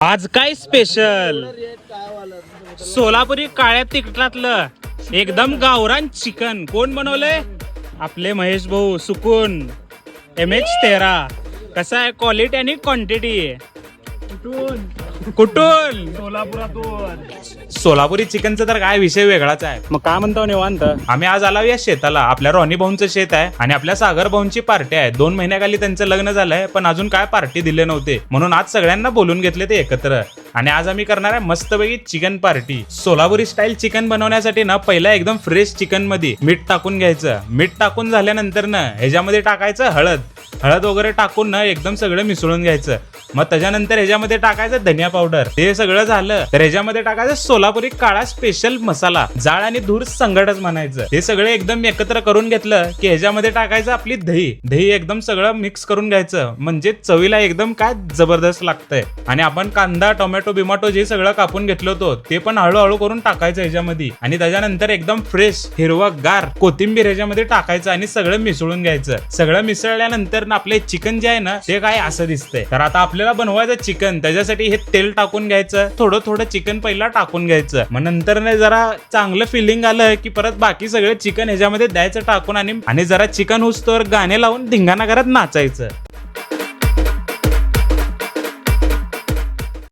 आज काय स्पेशल सोलापुरी काळ्या तिखटातलं एकदम गावरान चिकन कोण बनवलंय? आपले महेश भाऊ सुकून MH13. कसा आहे क्वालिटी आणि क्वांटिटी? कुठून? सोलापुरी चिकनचा तर काय विषय वेगळाच आहे. मग काय म्हणतो निवांत? आम्ही आज आलो या शेताला. आपल्या रॉनी भाऊंचं शेत आहे आणि आपल्या सागर भाऊंची पार्टी आहे. 2 महिन्याखाली त्यांचं लग्न झालंय पण अजून काय पार्टी दिले नव्हते म्हणून आज सगळ्यांना बोलून घेतले ते एकत्र. आणि आज आम्ही करणार आहे मस्तपैकी चिकन पार्टी. सोलापुरी स्टाईल चिकन बनवण्यासाठी ना पहिला एकदम फ्रेश चिकन मध्ये मीठ टाकून घ्यायचं. मीठ टाकून झाल्यानंतर ना ह्याच्यामध्ये टाकायचं हळद वगैरे टाकून ना एकदम सगळं मिसळून घ्यायचं. मग त्याच्यानंतर ह्याच्यामध्ये टाकायचं धनिया पावडर. हे सगळं झालं तर ह्याच्यामध्ये टाकायचं सोलापुरी काळा स्पेशल मसाला. जाळ आणि धूर संगटच म्हणायचं. हे सगळं एकदम एकत्र करून घेतलं की ह्याच्यामध्ये टाकायचं आपली दही एकदम सगळं मिक्स करून घ्यायचं. म्हणजे चवीला एकदम काय जबरदस्त लागतंय. आणि आपण कांदा टोमॅटो बिमॅटो जे सगळं कापून घेतलं होतं ते पण हळूहळू करून टाकायचं ह्याच्यामध्ये. आणि त्याच्यानंतर एकदम फ्रेश हिरवागार कोथिंबीर ह्याच्यामध्ये टाकायचं आणि सगळं मिसळून घ्यायचं. सगळं मिसळल्यानंतर ना आपले चिकन जे आहे ना ते काय असं दिसतंय. तर आता आपल्याला बनवायचं चिकन. त्याच्यासाठी हे तेल टाकून घ्यायचं. थोडं चिकन पहिला टाकून घ्यायचं. मग नंतर जरा चांगलं फिलिंग आलं की परत बाकी सगळं चिकन ह्याच्यामध्ये द्यायचं टाकून आणि जरा चिकन हुसतोवर गाणे लावून धिंगाणा करत नाचायचं.